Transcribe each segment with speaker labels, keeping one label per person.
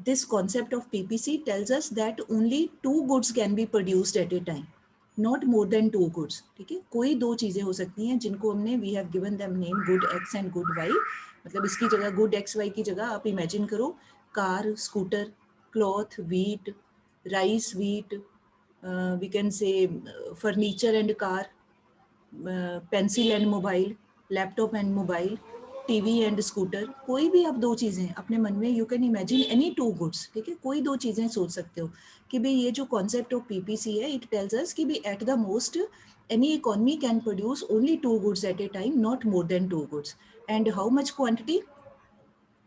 Speaker 1: this concept of PPC tells us that only 2 goods can be produced at a time, not more than 2 goods. ठीक है, कोई 2 चीजें हो सकती हैं जिनको हमने we have given them name good X and good Y. मतलब इसकी जगह good X Y की जगह आप इमेजिन करो car, scooter, cloth, wheat, rice, wheat, we can say furniture and car, pencil and mobile, laptop and mobile, TV and scooter, कोई भी आप 2 चीज़ें अपने मन में, you can imagine any 2 goods, ठीक है, कोई 2 चीज़ें सोच सकते हो कि भाई ये जो कॉन्सेप्ट ऑफ पीपीसी है, इट टेल्स अस कि भाई at the most any economy can produce only 2 goods at A time, not more than 2 goods. And how much quantity,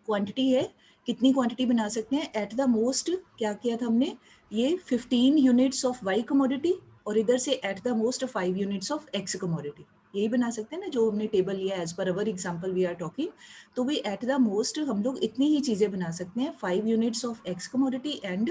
Speaker 1: quantity है कितनी क्वांटिटी बना सकते हैं एट द मोस्ट. क्या किया था हमने, ये 15 यूनिट्स ऑफ वाई कमोडिटी और इधर से at the most 5 units of x commodity, यही बना सकते हैं ना जो हमने टेबल लिया as per our example we are talking. तो भी एट द मोस्ट हम लोग इतनी ही चीजें बना सकते हैं, 5 units of x commodity and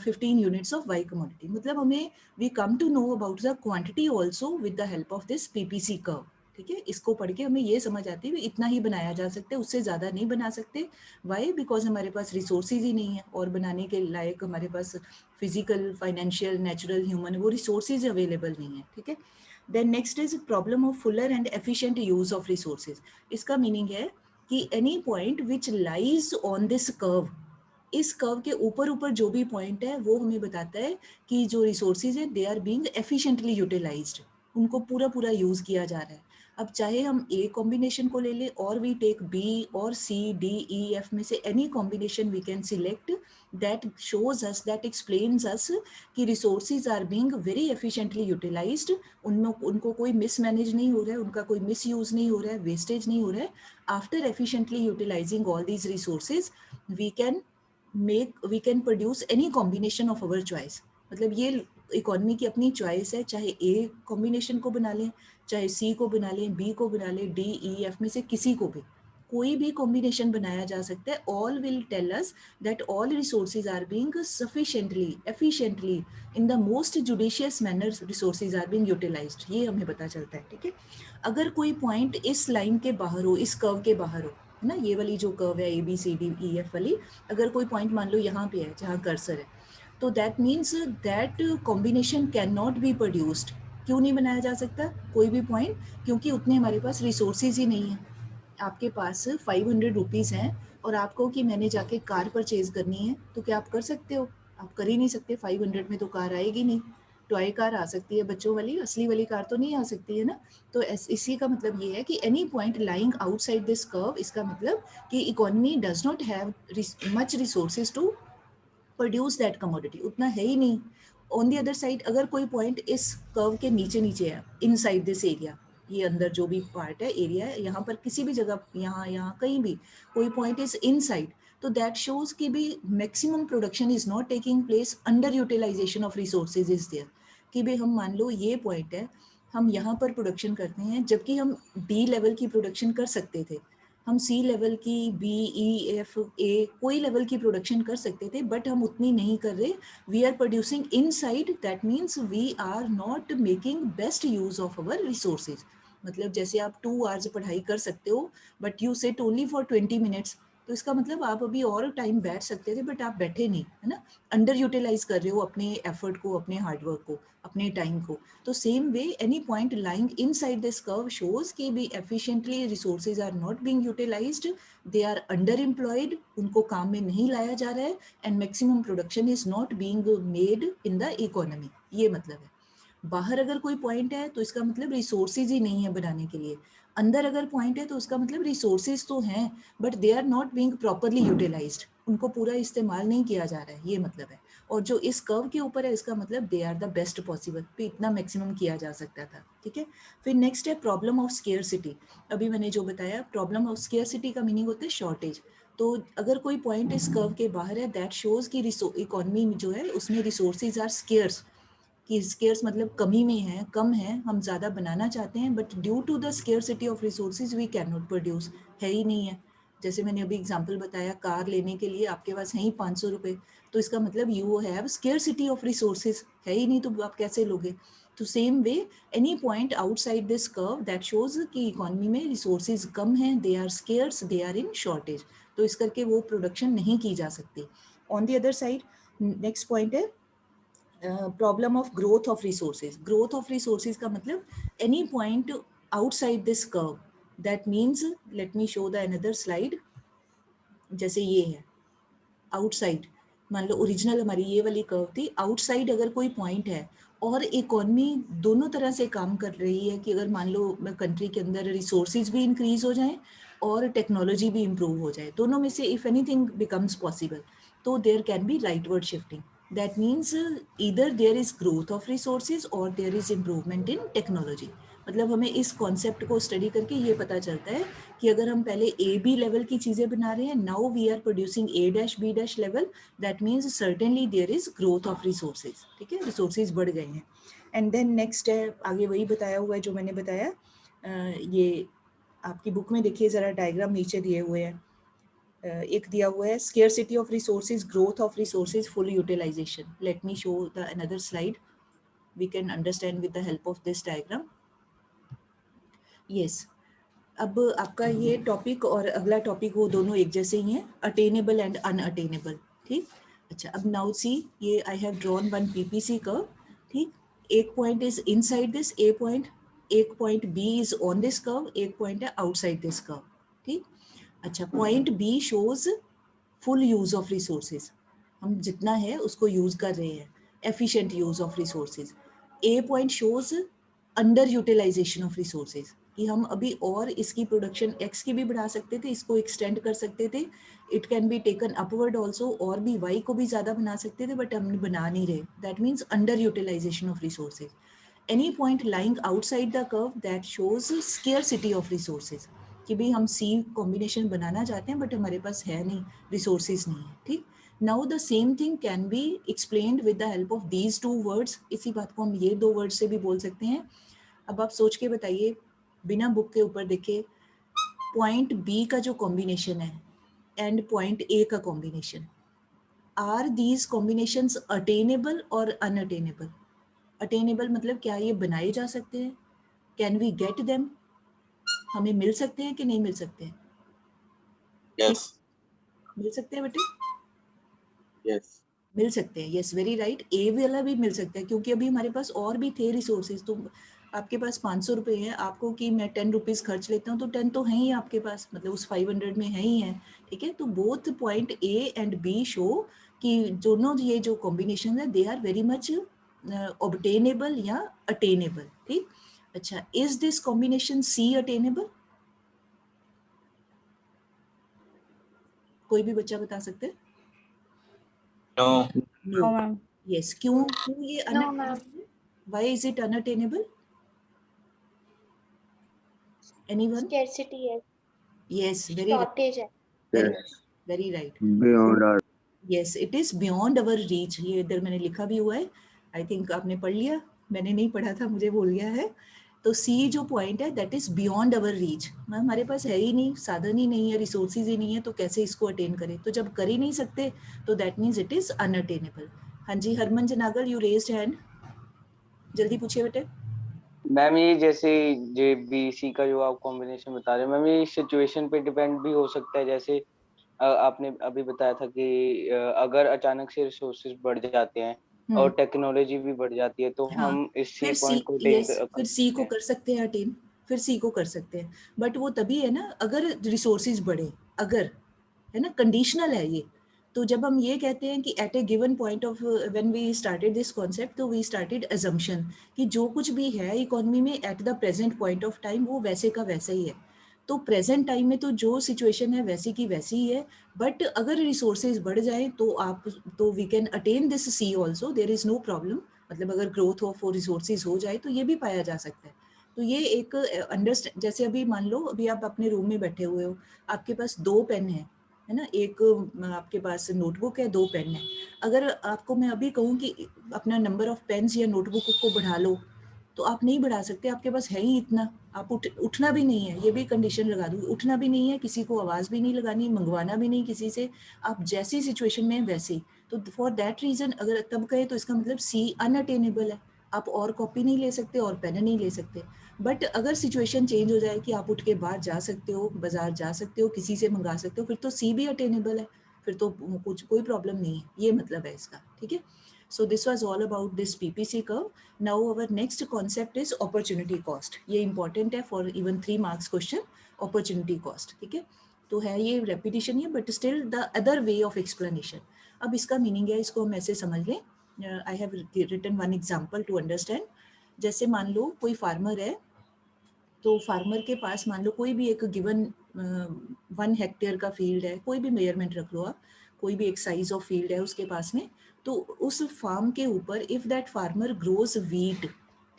Speaker 1: 15 units of y commodity. मतलब हमें we come to know about the quantity also with the help of this PPC curve. ठीक है, इसको पढ़ के हमें ये समझ आती है कि इतना ही बनाया जा सकता है, उससे ज़्यादा नहीं बना सकते. वाई, बिकॉज हमारे पास रिसोर्सेज ही नहीं है और बनाने के लायक हमारे पास फिजिकल, फाइनेंशियल, नेचुरल, ह्यूमन वो रिसोर्सेज अवेलेबल नहीं है. ठीक है. Then next is problem of fuller and efficient use of resources. इसका मीनिंग है कि any point which lies on this curve, इस कर्व के ऊपर ऊपर जो भी पॉइंट है वो हमें बताता है कि जो रिसोर्सेज है they are being efficiently utilized, उनको पूरा पूरा यूज किया जा रहा है. अब चाहे हम ए कॉम्बिनेशन को ले लें और वी टेक बी और सी डी ई एफ में से any combination we can select that shows us, that explains us कि resources are being very efficiently utilized. उनमें उनको कोई मिसमैनेज नहीं हो रहा है, उनका कोई मिस यूज नहीं हो रहा है, वेस्टेज नहीं हो रहा है. After efficiently utilizing all these resources we can produce any combination of our choice. मतलब ये इकोनॉमी की अपनी चॉइस है, चाहे ए कॉम्बिनेशन को बना लें, चाहे सी को बना लें, बी को बना लें, डी ई एफ में से किसी को भी कोई भी कॉम्बिनेशन बनाया जा सकता है. All will tell us that all resources are being sufficiently efficiently in the most judicious manner resources are being utilized, ये हमें पता चलता है. ठीक है. अगर कोई पॉइंट इस लाइन के बाहर हो, इस कर्व के बाहर हो, है ना, ये वाली जो कर्व है A B C D E F वाली, अगर कोई पॉइंट मान लो यहाँ पे है जहाँ कर्सर है, तो that means that combination can not be produced. क्यों नहीं बनाया जा सकता कोई भी पॉइंट, क्योंकि उतने हमारे पास रिसोर्सेज ही नहीं है. आपके पास 500 रुपीज़ हैं और आपको कि मैंने जाके कार परचेज करनी है, तो क्या आप कर सकते हो? आप कर ही नहीं सकते. 500 में तो कार आएगी नहीं. टॉय कार आ सकती है बच्चों वाली, असली वाली कार तो नहीं आ सकती है ना. तो इसी का मतलब ये है कि any point lying outside this curve, इसका मतलब कि economy does not have much resources to produce that commodity, उतना है ही नहीं. ऑन दी अदर साइड अगर कोई पॉइंट इस कर्व के नीचे नीचे है, इनसाइड दिस एरिया, ये अंदर जो भी पार्ट है एरिया है, यहाँ पर किसी भी जगह, यहाँ कहीं भी कोई पॉइंट इज इनसाइड, तो दैट शोज कि भी maximum production is not taking place, under utilization of resources is there. कि भाई हम मान लो ये पॉइंट है, हम यहाँ पर प्रोडक्शन करते हैं जबकि हम डी लेवल की प्रोडक्शन कर सकते थे, हम सी लेवल की, बी ई एफ ए कोई लेवल की प्रोडक्शन कर सकते थे, बट हम उतनी नहीं कर रहे. We are producing inside, that means we are not making best use of our resources. मतलब जैसे आप 2 आवर्स पढ़ाई कर सकते हो but you sit only for 20 minutes, तो इसका मतलब आप अभी और टाइम बैठ सकते थे बट आप बैठे नहीं, है ना. अंडर यूटिलाइज कर रहे हो अपने एफर्ट को, अपने हार्डवर्क को, अपने टाइम को. तो same way any point lying inside this curve shows कि भी efficiently resources are not being utilized, they are under employed, उनको काम में नहीं लाया जा रहा है, and maximum production is not being made in the economy. ये मतलब है. बाहर अगर कोई पॉइंट है तो इसका मतलब रिसोर्सेज ही नहीं है बनाने के लिए. अंदर अगर पॉइंट है तो उसका मतलब रिसोर्सेज तो हैं but they are not being properly utilized, उनको पूरा इस्तेमाल नहीं किया जा रहा है, ये मतलब है. और जो इस कर्व के ऊपर है इसका मतलब they are the best possible, तो इतना मैक्सिमम किया जा सकता था. ठीक है. फिर नेक्स्ट है प्रॉब्लम ऑफ स्केयरसिटी. अभी मैंने जो बताया, प्रॉब्लम ऑफ स्केयरसिटी का मीनिंग होता है शॉर्टेज. तो अगर कोई पॉइंट इस कर्व के बाहर है, दैट शोज कि इकोनॉमी जो है उसमें रिसोर्सेज आर स्केयर्स, कि स्केयर्स मतलब कमी में है, कम है, हम ज़्यादा बनाना चाहते हैं but due to the scarcity of resources we can not produce, है ही नहीं है. जैसे मैंने अभी एग्जांपल बताया, कार लेने के लिए आपके पास है ही 500 रुपये, तो इसका मतलब you have scarcity of resources, है ही नहीं, तो आप कैसे लोगे. तो same way any point outside this curve that shows कि इकोनॉमी में रिसोर्सेज कम हैं, they are scarce, they are in shortage, तो इस करके वो प्रोडक्शन नहीं की जा सकती. On the other side next point है problem of growth of resources. Growth of resources का मतलब any point outside this curve, that means late me show the another slide. जैसे ये है आउटसाइड, मान लो ओरिजिनल हमारी ये वाली कर्व थी, आउटसाइड अगर कोई पॉइंट है और इकोनॉमी दोनों तरह से काम कर रही है कि अगर मान लो कंट्री के अंदर रिसोर्सेज भी इंक्रीज हो जाएं और टेक्नोलॉजी भी इम्प्रूव हो जाए, दोनों में से इफ एनीथिंग बिकम्स पॉसिबल, तो there can be rightward shifting. That means either there is growth of resources और there is improvement in technology. मतलब हमें इस कॉन्सेप्ट को स्टडी करके ये पता चलता है कि अगर हम पहले ए बी लेवल की चीज़ें बना रहे हैं, now we are producing A dash B dash level, that means certainly there is growth of resources. ठीक है, रिसोर्सेज बढ़ गए हैं. एंड देन नेक्स्ट है, आगे वही बताया हुआ है जो मैंने बताया. ये आपकी बुक में देखिए ज़रा डायग्राम नीचे दिए हुए हैं. एक दिया हुआ है scarcity of resources, growth of resources, full utilization. Let me show the another slide. We can understand with the help of this diagram. Yes, अब आपका ये टॉपिक और अगला टॉपिक वो दोनों एक जैसे ही हैं, अटेनेबल एंड अनअटेनेबल. ठीक, अच्छा, अब नाउ सी, ये I have drawn one PPC curve. ठीक, एक point is inside this A point, एक point B is on this curve, एक पॉइंट है आउटसाइड दिस कर्व. ठीक, अच्छा, point B shows full use of resources, हम जितना है उसको यूज कर रहे हैं, efficient use of resources. A point shows under utilization of resources, कि हम अभी और इसकी प्रोडक्शन एक्स की भी बढ़ा सकते थे, इसको एक्सटेंड कर सकते थे, it can be taken upward also, और भी वाई को भी ज़्यादा बना सकते थे, बट हम बना नहीं रहे. That means under utilization of resources. Any point lying outside the curve, that shows scarcity of resources, कि भाई हम सी कॉम्बिनेशन बनाना चाहते हैं बट हमारे पास है नहीं, रिसोर्सेज नहीं है. ठीक, now the same thing can be explained with the help of these two words. इसी बात को हम ये दो वर्ड से भी बोल सकते हैं. अब आप सोच के बताइए, बिना बुक के ऊपर देखे, पॉइंट बी का जो कॉम्बिनेशन है एंड पॉइंट ए का combination, are these combinations attainable और अनअटेनेबल? अटेनेबल मतलब क्या ये बनाए जा सकते हैं, कैन वी गेट देम, हमें मिल सकते हैं कि नहीं मिल सकते हैं?
Speaker 2: Yes.
Speaker 1: मिल सकते हैं बेटे?
Speaker 2: Yes.
Speaker 1: मिल सकते हैं, यस, वेरी राइट. ए वाला भी मिल सकता है क्योंकि अभी हमारे पास और भी थे रिसोर्सेज. तो आपके पास 500 रुपये हैं, आपको कि मैं 10 रुपीज़ खर्च लेता हूँ, तो 10 तो हैं ही आपके पास, मतलब उस 500 में है ही है. ठीक है, तो both point A and B show कि दोनों ये जो कॉम्बिनेशन है they are very much obtainable या अटेनेबल. ठीक, अच्छा, is this combination C attainable? कोई भी बच्चा बता सकते हैं?
Speaker 2: No.
Speaker 1: No.
Speaker 3: No, ma'am.
Speaker 1: Yes, क्यों क्यों ये
Speaker 3: No, ma'am.
Speaker 1: Why is it unattainable? Anyone?
Speaker 3: Scarcity है,
Speaker 1: Yes, very right.
Speaker 3: shortage है.
Speaker 1: Very,
Speaker 2: Yes.
Speaker 1: very right.
Speaker 2: Beyond our.
Speaker 1: Yes, it is beyond our reach. ये इधर मैंने लिखा भी हुआ है. I think आपने पढ़ लिया. मैंने नहीं पढ़ा था, मुझे भूल गया है. तो C जो पॉइंट है that is beyond our reach. हमारे पास है ही नहीं, साधन ही नहीं है, रिसोर्सेज ही नहीं है, तो कैसे इसको अटेन करें? तो जब कर ही नहीं सकते तो that means it is unattainable. हाँ जी, हरमन जनागर, you raised hand. जल्दी पूछिए बेटे.
Speaker 4: मैम ये जैसे जे बी सी का जो आप कॉम्बिनेशन बता रहे हैं मैम, ये सिचुएशन पे डिपेंड भी हो सकता है. जैसे आपने अभी बताया था कि अगर अचानक से रिसोर्सेज बढ़ जाते हैं और टेक्नोलॉजी भी बढ़ जाती है तो
Speaker 1: हाँ,
Speaker 4: हम इस सी
Speaker 1: फिर सी,
Speaker 4: पॉइंट को अटेन
Speaker 1: यस,
Speaker 4: कर
Speaker 1: फिर सी
Speaker 4: सकते
Speaker 1: को
Speaker 4: हैं.
Speaker 1: कर सकते हैं अटेन, फिर सी को कर सकते हैं. बट वो तभी है ना अगर रिसोर्सेज बढ़े, अगर, है ना, कंडीशनल है ये. तो जब हम ये कहते हैं कि at a given point of when we started this concept, तो वी स्टार्टेड अजम्पशन कि जो कुछ भी है इकोनॉमी में at the present point of time वो वैसे का वैसा ही है. तो प्रेजेंट टाइम में तो जो सिचुएशन है वैसी की वैसी ही है. बट अगर रिसोर्सेज बढ़ जाए तो आप, तो we can attain this C also, there is no problem. मतलब अगर ग्रोथ ऑफ रिसोर्सेज हो जाए तो ये भी पाया जा सकता है. तो ये एक अंडरस्टैंड, जैसे अभी मान लो अभी आप अपने रूम में बैठे हुए हो, आपके पास 2 पेन है ना, एक आपके पास नोटबुक है, 2 पेन है. अगर आपको मैं अभी कहूँ कि अपना नंबर ऑफ पेन्स या नोटबुक को बढ़ा लो, तो आप नहीं बढ़ा सकते, आपके पास है ही इतना. आप उठना भी नहीं है, ये भी कंडीशन लगा दूँ, उठना भी नहीं है, किसी को आवाज़ भी नहीं लगानी, मंगवाना भी नहीं किसी से, आप जैसी सिचुएशन में वैसे ही. तो फॉर दैट रीज़न अगर तब कहे तो इसका मतलब सी अनअटेनेबल है. आप और कॉपी नहीं ले सकते और पेन नहीं ले सकते. बट अगर सिचुएशन चेंज हो जाए कि आप उठ के बाहर जा सकते हो, बाजार जा सकते हो, किसी से मंगा सकते हो, फिर तो सी भी अटेनेबल है. फिर तो कुछ कोई प्रॉब्लम नहीं है, ये मतलब है इसका, ठीक है। So this was all about this PPC curve. Now our next concept is opportunity cost. ये इंपॉर्टेंट है for even 3 marks question, opportunity cost, ठीक है। तो है ये रेपिटेशन है but still the other way of explanation. अब इसका मीनिंग है, इसको हम ऐसे समझ लें, I have written one example to understand. जैसे मान लो कोई फार्मर है, तो फार्मर के पास मान लो कोई भी एक गिवन 1 हेक्टेयर का फील्ड है, कोई भी मेजरमेंट रख लो आप, कोई भी एक साइज ऑफ फील्ड है उसके पास में। तो उस फार्म के ऊपर if that farmer grows wheat,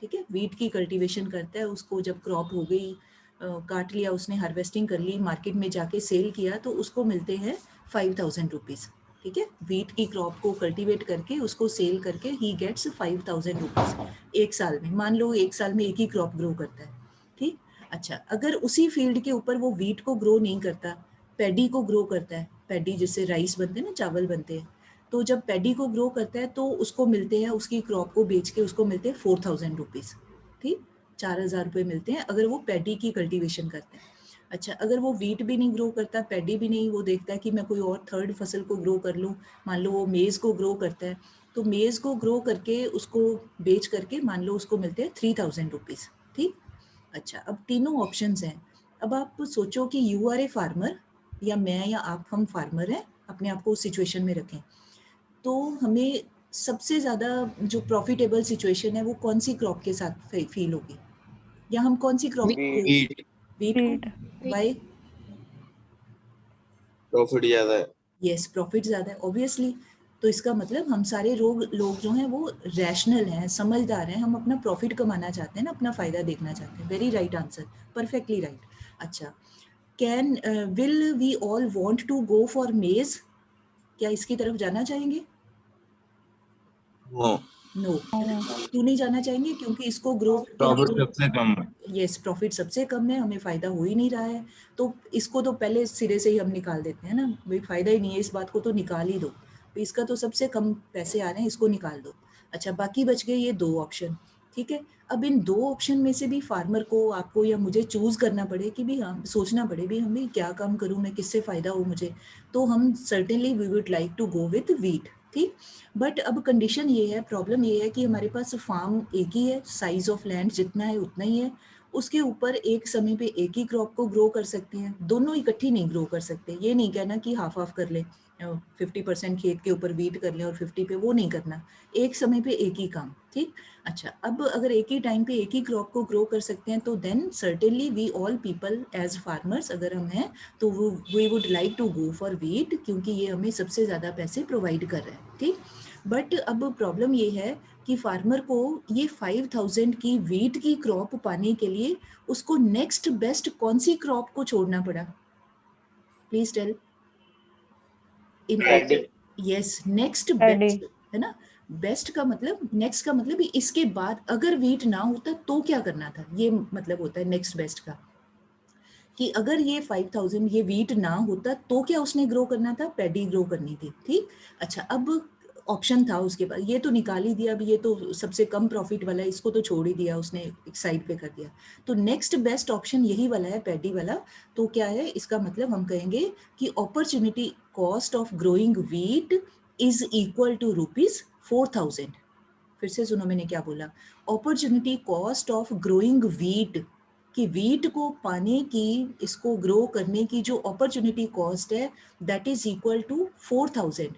Speaker 1: ठीक है, वीट की कल्टीवेशन करता है, उसको जब क्रॉप हो गई, काट लिया उसने, हार्वेस्टिंग कर ली, मार्केट में जाके सेल किया, तो उसको मिलते हैं 5,000 रुपीज़, ठीक है। वीट की क्रॉप को कल्टीवेट करके उसको सेल करके ही गेट्स 5,000 रुपीज़ एक साल में। मान लो एक साल में एक ही क्रॉप ग्रो करता है, ठीक। अच्छा, अगर उसी फील्ड के ऊपर वो वीट को ग्रो नहीं करता, पैडी को ग्रो करता है, पैडी जिससे राइस बनते हैं ना, चावल बनते हैं, तो जब पैडी को ग्रो करता है तो उसको मिलते हैं, उसकी क्रॉप को बेच के उसको मिलते हैं 4,000 रुपीज़, ठीक, 4,000 रुपये मिलते हैं अगर वो पैडी की कल्टीवेशन करता है। अच्छा, अगर वो वीट भी नहीं ग्रो करता, पैडी भी नहीं, वो देखता है कि मैं कोई और थर्ड फसल को ग्रो कर लूँ, मान लो वो मेज़ को ग्रो करता है, तो मेज़ को ग्रो करके उसको बेच करके मान लो उसको मिलते हैं 3,000 रुपीज़, ठीक। अच्छा, अब तीनों ऑप्शंस हैं। अब आप सोचो कि यू आर ए फार्मर, या मैं या आप, हम फार्मर हैं, अपने आप को उस सिचुएशन में रखें, तो हमें सबसे ज़्यादा जो प्रॉफिटेबल सिचुएशन है वो कौन सी क्रॉप के साथ फील होगी, या हम कौन सी क्रॉप को,
Speaker 2: वीट
Speaker 1: वीट को, वाई?
Speaker 2: प्रॉफिट ज्यादा है।
Speaker 1: यस, प्रॉफिट ज़्यादा है ऑब्वियसली। तो इसका मतलब हम सारे लोग जो हैं वो रैशनल हैं, समझदार हैं, हम अपना प्रॉफिट कमाना चाहते हैं ना, अपना फ़ायदा देखना चाहते हैं। Very right answer, perfectly right. अच्छा, can will we all want to go for maize? क्या इसकी तरफ जाना चाहेंगे?
Speaker 2: No,
Speaker 1: no. क्यों नहीं जाना चाहेंगे? क्योंकि इसको ग्रो करके
Speaker 2: प्रॉफिट
Speaker 1: हमको,
Speaker 2: सबसे कम है।
Speaker 1: यस, प्रॉफिट सबसे कम है, हमें फ़ायदा हो ही नहीं रहा है, तो इसको तो पहले सिरे से ही हम निकाल देते हैं ना, भाई फ़ायदा ही नहीं है, इस बात को तो निकाल ही दो, तो इसका तो सबसे कम पैसे आ रहे हैं, इसको निकाल दो। अच्छा, बाकी बच गए ये 2 ऑप्शन, ठीक है। अब इन 2 ऑप्शन में से भी फार्मर को, आपको या मुझे चूज़ करना पड़े कि भी हाँ, सोचना पड़े भी हमें क्या काम करूँ मैं, किससे फ़ायदा हो मुझे, तो हम certainly we would like to go with wheat, ठीक। बट अब कंडीशन ये है, प्रॉब्लम ये है कि हमारे पास फार्म एक ही है, साइज ऑफ लैंड जितना है उतना ही है, उसके ऊपर एक समय पे एक ही क्रॉप को ग्रो कर सकते हैं, दोनों इकट्ठी नहीं ग्रो कर सकते। ये नहीं कहना कि हाफ हाफ कर ले, 50% खेत के ऊपर वीट कर ले और 50 पे, वो नहीं करना, एक समय पे एक ही काम, ठीक। अच्छा, अब अगर एक ही टाइम पे एक ही क्रॉप को ग्रो कर सकते हैं, तो then certainly we all people as farmers अगर हम हैं, तो we would like to go for wheat, क्योंकि ये हमें सबसे ज़्यादा पैसे प्रोवाइड कर रहा है, ठीक। बट अब प्रॉब्लम ये है कि फार्मर को ये 5,000 की वीट की क्रॉप पाने के लिए उसको नेक्स्ट बेस्ट कौन सी क्रॉप को छोड़ना पड़ा? Please tell. In
Speaker 4: paddy.
Speaker 1: Yes, next
Speaker 3: paddy.
Speaker 1: Best, है ना। बेस्ट का मतलब, नेक्स्ट का मतलब इसके बाद अगर वीट ना होता तो क्या करना था, ये मतलब होता है नेक्स्ट बेस्ट का, कि अगर ये 5,000 ये वीट ना होता तो क्या उसने ग्रो करना था, पैडी ग्रो करनी थी, ठीक। अच्छा, अब ऑप्शन था उसके पास, ये तो निकाल ही दिया, अब ये तो सबसे कम प्रॉफिट वाला है, इसको तो छोड़ ही दिया उसने, एक साइड पे कर दिया, तो नेक्स्ट बेस्ट ऑप्शन यही वाला है, पैडी वाला। तो क्या है इसका मतलब, हम कहेंगे कि opportunity cost of growing wheat is equal to ₹4,000। फिर से सुनो मैंने क्या बोला, opportunity cost of growing wheat, कि वीट को पाने की, इसको ग्रो करने की जो अपॉर्चुनिटी कॉस्ट है, दैट इज इक्वल टू 4,000,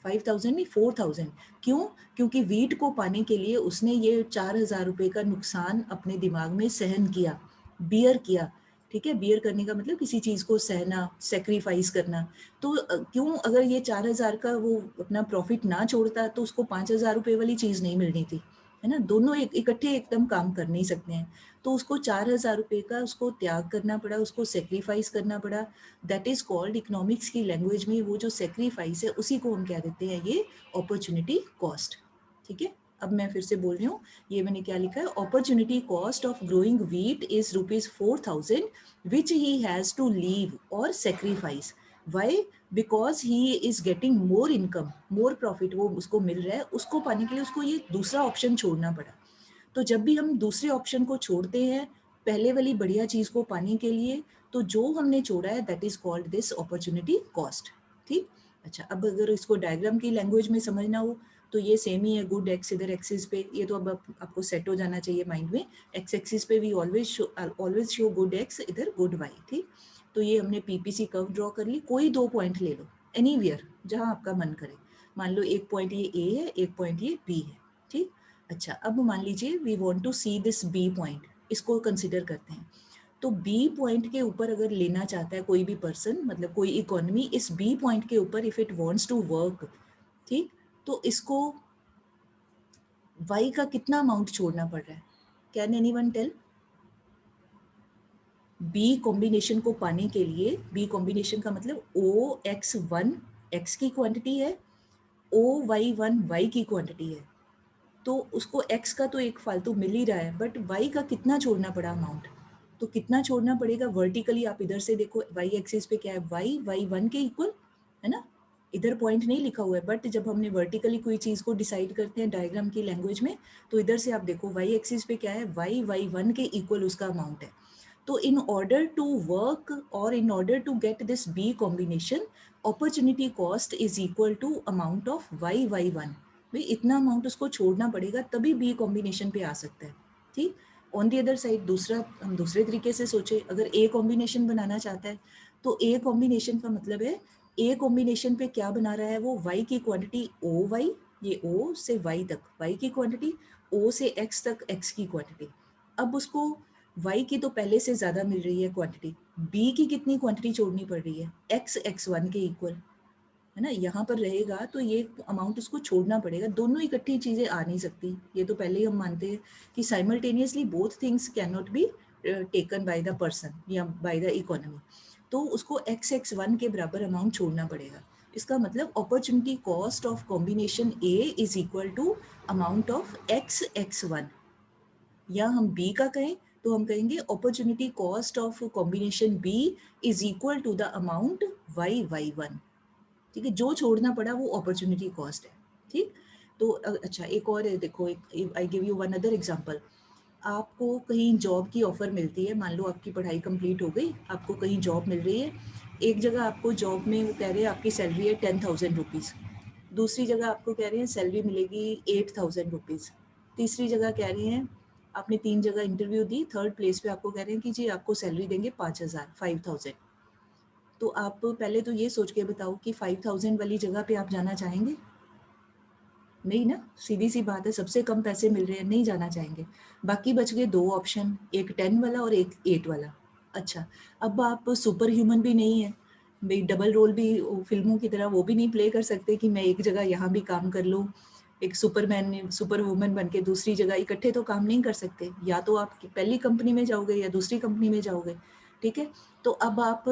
Speaker 1: 5,000 नहीं 4,000। क्यों? क्योंकि वीट को पाने के लिए उसने ये 4,000 रुपये का नुकसान अपने दिमाग में सहन किया, बियर किया, ठीक है। बियर करने का मतलब किसी चीज़ को सहना, सेक्रीफाइस करना। तो क्यों, अगर ये 4,000 का वो अपना प्रॉफिट ना छोड़ता तो उसको 5,000 रुपये वाली चीज़ नहीं मिलनी थी, है ना। दोनों इकट्ठे एकदम काम कर नहीं सकते हैं, तो उसको 4,000 रुपये का उसको त्याग करना पड़ा, उसको सेक्रीफाइस करना पड़ा। दैट इज़ कॉल्ड, इकोनॉमिक्स की लैंग्वेज में वो जो सेक्रीफाइस है उसी को हम कह देते हैं ये अपॉर्चुनिटी कॉस्ट, ठीक है। अब मैं फिर से बोल रही हूँ, ये मैंने क्या लिखा है, opportunity cost of growing wheat is ₹4,000 which he has to leave और sacrifice. Why? Because he is getting more income, more profit वो उसको मिल रहा है, उसको पाने के लिए उसको ये दूसरा ऑप्शन छोड़ना पड़ा। तो जब भी हम दूसरे ऑप्शन को छोड़ते हैं पहले वाली बढ़िया चीज़ को पाने के लिए, तो जो हमने छोड़ा है that is called this opportunity cost, ठीक। अच्छा, अब अगर इसको डायग्राम की लैंग्वेज में समझना हो तो ये सेम ही है, गुड एक्स इधर एक्सिस पे, ये तो अब आपको सेट हो जाना चाहिए माइंड में, एक्स एक्सिस पे we always show good x, इधर गुड वाई, ठीक। तो ये हमने पीपीसी कर्व ड्रॉ कर ली, कोई दो पॉइंट ले लो एनीवेयर जहाँ आपका मन करे, मान लो एक पॉइंट ये ए है, एक पॉइंट ये बी है, ठीक। अच्छा, अब मान लीजिए we want to see this B point, इसको कंसिडर करते हैं। तो बी पॉइंट के ऊपर अगर लेना चाहता है कोई भी पर्सन, मतलब कोई इकोनॉमी इस बी पॉइंट के ऊपर if it wants to work, ठीक, तो इसको y का कितना अमाउंट छोड़ना पड़ रहा है? Can anyone tell? B combination को पाने के लिए, बी कॉम्बिनेशन का मतलब OX1 x की क्वांटिटी है, OY1 y की क्वांटिटी है, तो उसको x का तो एक फालतू मिल ही रहा है, बट y का कितना छोड़ना पड़ा अमाउंट? तो कितना छोड़ना पड़ेगा वर्टिकली, आप इधर से देखो y एक्सिस पे क्या है, y1 के इक्वल है ना, इधर पॉइंट नहीं लिखा हुआ है, बट जब हमने वर्टिकली कोई चीज़ को डिसाइड करते हैं डायग्राम की लैंग्वेज में, तो इधर से आप देखो y एक्सिस पे क्या है, y1 के इक्वल उसका अमाउंट है। तो इन ऑर्डर टू वर्क और in order to get this B combination, opportunity cost is equal to amount of y1, भाई इतना अमाउंट उसको छोड़ना पड़ेगा तभी बी कॉम्बिनेशन पे आ सकता है, ठीक। ऑन दी अदर साइड दूसरा, हम दूसरे तरीके से सोचे, अगर ए कॉम्बिनेशन बनाना चाहता है तो ए कॉम्बिनेशन का मतलब है ए कॉम्बिनेशन पे क्या बना रहा है वो, y की क्वांटिटी ओ वाई, ये o से y तक y की क्वांटिटी, o से x तक x की क्वांटिटी। अब उसको y की तो पहले से ज़्यादा मिल रही है क्वांटिटी, b की कितनी क्वांटिटी छोड़नी पड़ रही है, x1 के इक्वल है ना, यहाँ पर रहेगा तो ये अमाउंट उसको छोड़ना पड़ेगा, दोनों इकट्ठी चीज़ें आ नहीं सकती, ये तो पहले ही हम मानते हैं कि simultaneously both things can not be taken by the person या बाय द इकोनॉमी, तो उसको x1 के बराबर अमाउंट छोड़ना पड़ेगा। इसका मतलब opportunity cost of combination A is equal to amount of x1, या हम B का कहें तो हम कहेंगे opportunity cost of combination B is equal to the amount y1, ठीक है, जो छोड़ना पड़ा वो अपॉर्चुनिटी कॉस्ट है, ठीक। तो अच्छा एक और है, देखो एक I give you one other example, आपको कहीं जॉब की ऑफर मिलती है, मान लो आपकी पढ़ाई कंप्लीट हो गई, आपको कहीं जॉब मिल रही है, एक जगह आपको जॉब में वो कह रहे हैं आपकी सैलरी है 10,000 रुपीज़, दूसरी जगह आपको कह रहे हैं सैलरी मिलेगी 8,000 रुपीज़, तीसरी जगह कह रहे हैं, आपने 3 जगह इंटरव्यू दी, थर्ड प्लेस पे आपको कह रहे हैं कि जी आपको सैलरी देंगे 5,000। तो आप पहले तो ये सोच के बताओ कि 5,000 वाली जगह पे आप जाना चाहेंगे? नहीं ना, सीधी सी बात है, सबसे कम पैसे मिल रहे हैं, नहीं जाना चाहेंगे। बाकी बच गए 2 ऑप्शन, एक 10 वाला और एक 8 वाला। अच्छा, अब आप सुपर ह्यूमन भी नहीं है, भाई डबल रोल भी फिल्मों की तरह वो भी नहीं प्ले कर सकते कि मैं एक जगह यहाँ भी काम कर लूँ, एक सुपरमैन सुपर वुमन बन के दूसरी जगह, इकट्ठे तो काम नहीं कर सकते, या तो आप पहली कंपनी में जाओगे या दूसरी कंपनी में जाओगे, ठीक है। तो अब आप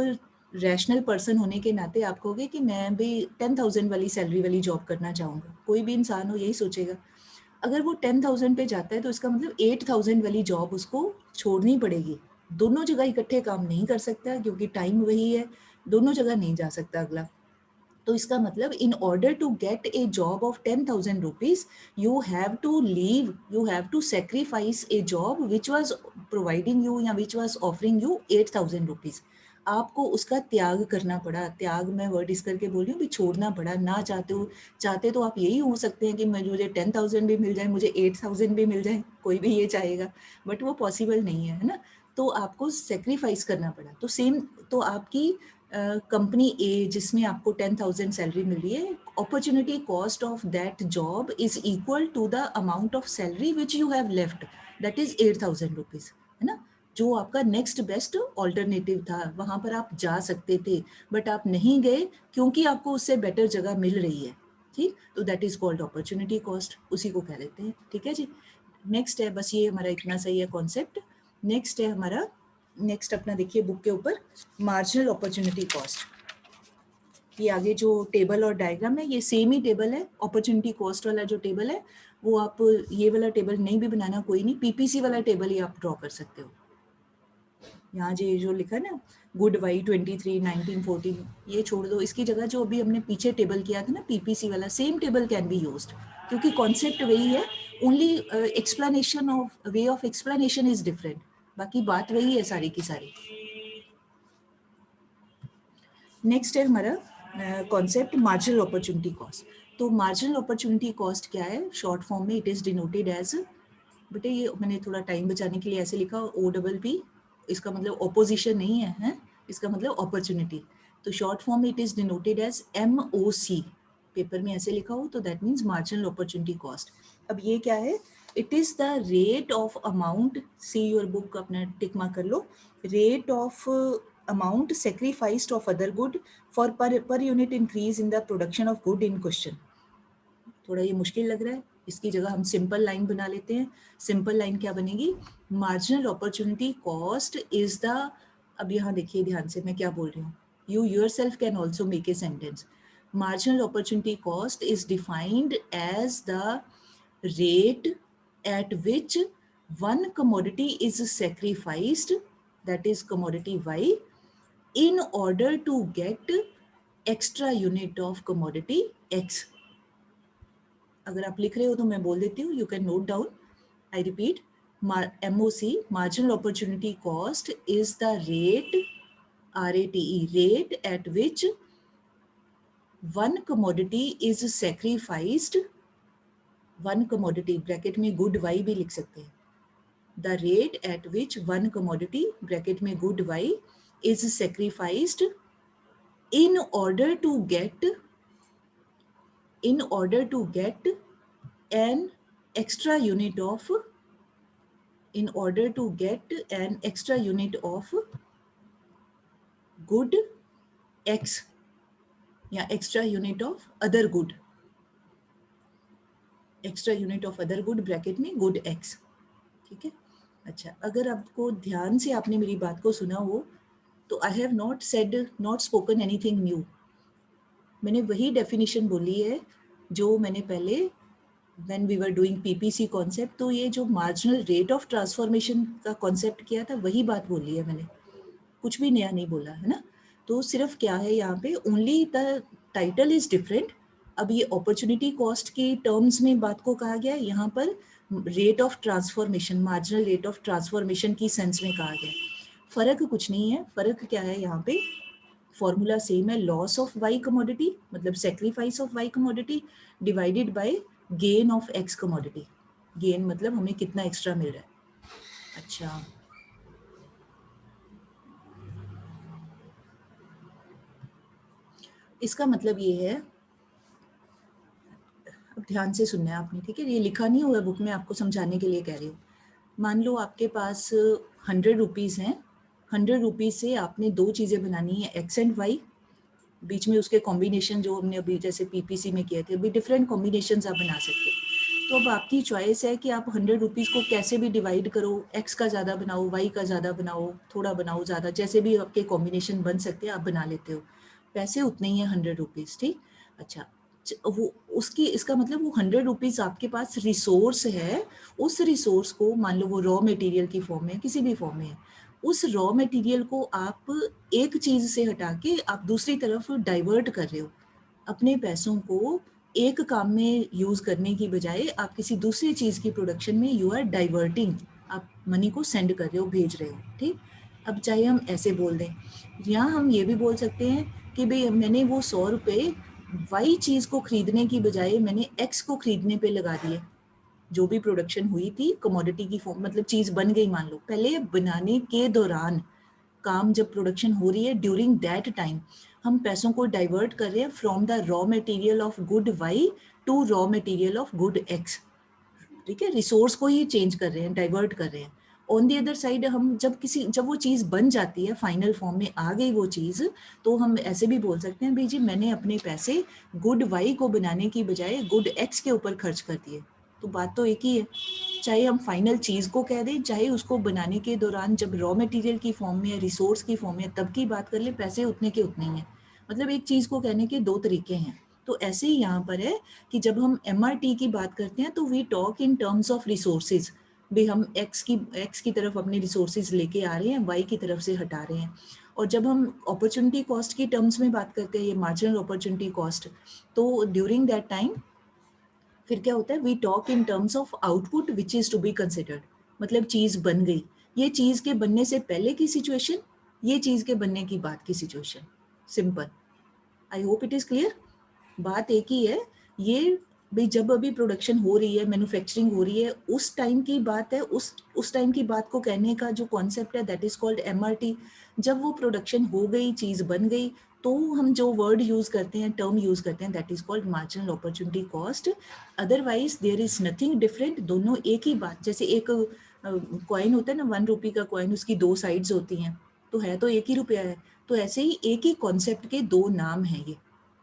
Speaker 1: रैशनल पर्सन होने के नाते आप कहोगे कि मैं भी 10,000 वाली सैलरी वाली जॉब करना चाहूँगा, कोई भी इंसान हो यही सोचेगा। अगर वो 10,000 पे जाता है तो इसका मतलब 8,000 वाली जॉब उसको छोड़नी पड़ेगी, दोनों जगह इकट्ठे काम नहीं कर सकता क्योंकि टाइम वही है, दोनों जगह नहीं जा सकता अगला। तो इसका मतलब in order to get a job of 10,000 rupees you have to leave, you have to sacrifice a job which was providing you या which was offering you 8,000 rupees, आपको उसका त्याग करना पड़ा। त्याग मैं वर्ड इस करके बोल रही हूँ भी छोड़ना पड़ा, ना चाहते हो, चाहते तो आप यही हो सकते हैं कि मुझे 10,000 भी मिल जाए, मुझे 8,000 भी मिल जाए, कोई भी ये चाहेगा, बट वो पॉसिबल नहीं है ना, तो आपको सेक्रीफाइस करना पड़ा। तो सेम, तो आपकी कंपनी ए जिसमें आपको 10,000 सैलरी मिल रही है, opportunity cost of that job is equal to the amount of salary which you have left, that is 8,000 rupees, है ना, जो आपका नेक्स्ट बेस्ट ऑल्टरनेटिव था, वहां पर आप जा सकते थे बट आप नहीं गए क्योंकि आपको उससे बेटर जगह मिल रही है, ठीक। तो that is called opportunity cost, उसी को कह देते हैं, ठीक है जी। नेक्स्ट है, बस ये हमारा इतना सही है कॉन्सेप्ट। नेक्स्ट है हमारा, नेक्स्ट अपना देखिए बुक के ऊपर, मार्जिनल अपॉर्चुनिटी कॉस्ट। ये आगे जो टेबल और डायग्राम है ये सेम ही टेबल है, अपॉर्चुनिटी कॉस्ट वाला जो टेबल है वो आप ये वाला टेबल नहीं भी बनाना कोई नहीं, पीपीसी वाला टेबल ही आप ड्रॉ कर सकते हो। यहाँ जो लिखा है ना गुड वाई 23 1914, ये छोड़ दो, इसकी जगह जो अभी हमने पीछे टेबल किया था ना पीपीसी वाला, same table can be used क्योंकि कॉन्सेप्ट वही है, only explanation of way of explanation is different, बाकी बात वही है सारी की सारी। नेक्स्ट है हमारा कॉन्सेप्ट मार्जिनल अपॉर्चुनिटी कॉस्ट। तो मार्जिनल अपॉर्चुनिटी कॉस्ट क्या है, शॉर्ट फॉर्म में इट इज डिनोटेड एज, बेटे ये मैंने थोड़ा टाइम बचाने के लिए ऐसे लिखा OPP, इसका मतलब ऑपोजिशन नहीं है, हैं? इसका मतलब अपॉर्चुनिटी। तो शॉर्ट फॉर्म में it is denoted as MOC, paper में ऐसे लिखा हो तो that means marginal opportunity cost. अब ये क्या है, it is the rate of amount, see your book, अपना टिक मार्क कर लो, rate of amount sacrificed of other good for per unit increase in the production of good in question। थोड़ा ये मुश्किल लग रहा है, इसकी जगह हम सिंपल लाइन बना लेते हैं। सिंपल लाइन क्या बनेगी, marginal opportunity cost is the, अब यहाँ देखिए ध्यान से मैं क्या बोल रही हूँ, you yourself can also make a sentence. Marginal opportunity cost is defined as the rate at which one commodity is sacrificed, that is commodity Y, in order to get extra unit of commodity X। अगर आप लिख रहे हो तो मैं बोल देती हूँ, you can note down. I repeat, MOC, marginal opportunity cost, is the rate, RATE, rate at which one commodity is sacrificed, one commodity bracket में गुड Y भी लिख सकते हैं, the rate at which one commodity bracket में good Y is sacrificed in order to get an extra unit of, in order to get an extra unit of good X या extra unit of other good, extra unit of other good bracket में good X। ठीक है, अच्छा, अगर आपको ध्यान से आपने मेरी बात को सुना हो तो I have not said, not spoken anything new, मैंने वही डेफिनेशन बोली है जो मैंने पहले when we were doing PPC concept, तो ये जो marginal rate of transformation का concept किया था वही बात बोली है मैंने, कुछ भी नया नहीं बोला है ना। तो सिर्फ क्या है यहाँ पे, only the title is different। अब ये opportunity cost के terms में बात को कहा गया है, यहाँ पर rate of transformation, marginal rate of transformation की sense में कहा गया है। फर्क कुछ नहीं है, फर्क क्या है यहाँ पे, फॉर्मूला सेम है, लॉस ऑफ वाई कमोडिटी मतलब sacrifice of y commodity divided by gain of x commodity. Gain मतलब हमें कितना एक्स्ट्रा मिल रहा है। अच्छा, इसका मतलब ये है, अब ध्यान से सुनना है आपने, ठीक है, ये लिखा नहीं हुआ बुक में, आपको समझाने के लिए कह रही हूँ। मान लो आपके पास 100 रुपीज़ हैं, 100 रुपीज़ से आपने दो चीज़ें बनानी है, एक्स एंड वाई, बीच में उसके कॉम्बिनेशन जो हमने अभी जैसे PPC में किए थे, अभी डिफरेंट कॉम्बिनेशंस आप बना सकते हैं। तो अब आपकी चॉइस है कि आप 100 रुपीज़ को कैसे भी डिवाइड करो, एक्स का ज़्यादा बनाओ, वाई का ज़्यादा बनाओ, थोड़ा बनाओ ज़्यादा, जैसे भी आपके कॉम्बिनेशन बन सकते हैं आप बना लेते हो, पैसे उतने ही हैं 100 रुपीज़। ठीक, अच्छा, वो उसकी, इसका मतलब वो 100 रुपीज़ आपके पास रिसोर्स है, उस रिसोर्स को मान लो वो रॉ मटेरियल की फॉर्म में, किसी भी फॉर्म में है, उस रॉ मटेरियल को आप एक चीज़ से हटा के आप दूसरी तरफ डाइवर्ट कर रहे हो। अपने पैसों को एक काम में यूज़ करने की बजाय आप किसी दूसरी चीज़ की प्रोडक्शन में यू आर डाइवर्टिंग, आप मनी को सेंड कर रहे हो, भेज रहे हो। ठीक, अब चाहे हम ऐसे बोल दें, यहाँ हम ये भी बोल सकते हैं कि भाई मैंने वो 100 रुपये वाई चीज़ को खरीदने की बजाय मैंने एक्स को खरीदने पे लगा दिए। जो भी प्रोडक्शन हुई थी कमोडिटी की फॉर्म, मतलब चीज़ बन गई मान लो, पहले बनाने के दौरान काम जब प्रोडक्शन हो रही है, ड्यूरिंग दैट टाइम हम पैसों को डाइवर्ट कर रहे हैं from the raw material of good y to raw material of good x. ठीक है, रिसोर्स को ही चेंज कर रहे हैं, डाइवर्ट कर रहे हैं। ऑन दी अदर साइड हम जब वो चीज़ बन जाती है, फाइनल फॉर्म में आ गई वो चीज़, तो हम ऐसे भी बोल सकते हैं भाई जी मैंने अपने पैसे गुड वाई को बनाने की बजाय गुड एक्स के ऊपर खर्च कर दिए। तो बात तो एक ही है, चाहे हम फाइनल चीज़ को कह दें, चाहे उसको बनाने के दौरान जब रॉ मटेरियल की फॉर्म में, रिसोर्स की फॉर्म में, तब की बात कर ले, पैसे उतने के उतने ही हैं। मतलब एक चीज़ को कहने के दो तरीके हैं। तो ऐसे ही यहाँ पर है कि जब हम MRT की बात करते हैं तो we talk in terms of resources, भी हम एक्स की तरफ अपने रिसोर्सेज लेके आ रहे हैं, वाई की तरफ से हटा रहे हैं। और जब हम अपॉर्चुनिटी कॉस्ट की टर्म्स में बात करते हैं, ये मार्जिनल अपॉर्चुनिटी कॉस्ट, तो ड्यूरिंग दैट टाइम फिर क्या होता है, we talk in terms of output which is to be considered. मतलब चीज़ बन गई, ये चीज़ के बनने से पहले की सिचुएशन, ये चीज़ के बनने की बाद की situation, simple. I hope it is clear. बात एक ही है, ये भाई जब अभी प्रोडक्शन हो रही है, मैन्युफैक्चरिंग हो रही है, उस टाइम की बात है, उस टाइम की बात को कहने का जो कॉन्सेप्ट है दैट इज कॉल्ड एमआरटी। जब वो प्रोडक्शन हो गई, चीज़ बन गई, तो हम जो वर्ड यूज़ करते हैं, टर्म यूज़ करते हैं, that is called marginal opportunity cost. Otherwise there is nothing different, दोनों एक ही बात। जैसे एक कॉइन होता है ना, 1 रुपये का कॉइन, उसकी 2 साइड्स होती हैं, तो है तो एक ही रुपया है। तो ऐसे ही एक ही कॉन्सेप्ट के 2 नाम हैं ये,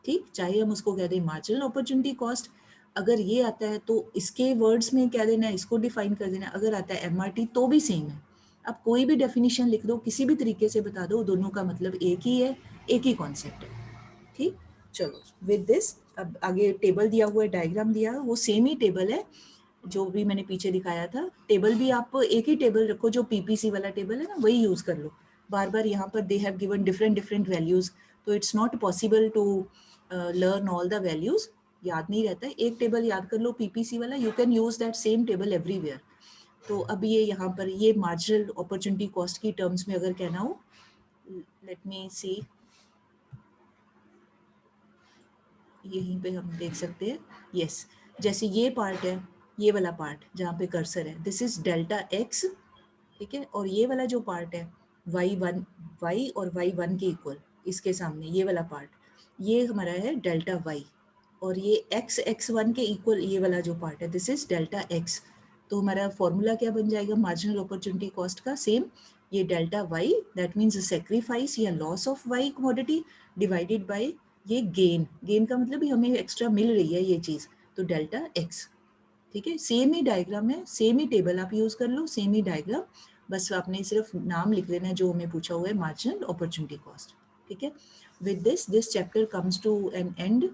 Speaker 1: ठीक। चाहे हम उसको कह दें मार्जिनल अपॉर्चुनिटी कॉस्ट, अगर ये आता है तो इसके वर्ड्स में क्या देना है, इसको डिफाइन कर देना। अगर आता है एमआरटी तो भी सेम है। आप कोई भी डेफिनेशन लिख दो, किसी भी तरीके से बता दो, दोनों का मतलब एक ही है, एक ही कॉन्सेप्ट है, ठीक। चलो विद दिस, अब आगे टेबल दिया हुआ है, डायग्राम दिया, वो सेम ही टेबल है जो भी मैंने पीछे दिखाया था। टेबल भी आप एक ही टेबल रखो, जो पीपीसी वाला टेबल है ना, वही यूज कर लो। बार बार यहाँ पर they have given different different values, तो it's not possible to learn all the values, याद नहीं रहता है। एक टेबल याद कर लो पीपीसी वाला, you can use that same table everywhere. तो अब ये यहाँ पर ये मार्जिनल अपॉर्चुनिटी कॉस्ट की टर्म्स में अगर कहना हो, लेट मी सी, यहीं पे हम देख सकते हैं, यस। जैसे ये पार्ट है, ये वाला पार्ट जहाँ पे कर्सर है, दिस इज डेल्टा एक्स, ठीक है। और ये वाला जो पार्ट है y1, y और y1 के इक्वल, इसके सामने ये वाला पार्ट, ये हमारा है डेल्टा y। और ये x x1 के इक्वल ये वाला जो पार्ट है, दिस इज डेल्टा x। तो हमारा फॉर्मूला क्या बन जाएगा मार्जिनल अपॉर्चुनिटी कॉस्ट का, सेम, ये delta y that means sacrifice या loss of y commodity divided by ये गेन। गेन का मतलब ही हमें एक्स्ट्रा मिल रही है ये चीज़, तो डेल्टा x, ठीक है। सेम ही डायग्राम है, सेम ही टेबल आप यूज़ कर लो, सेम ही डायग्राम, बस आपने सिर्फ नाम लिख लेना है जो हमें पूछा हुआ है, मार्जिनल अपॉर्चुनिटी कॉस्ट, ठीक है। With this chapter comes to an and.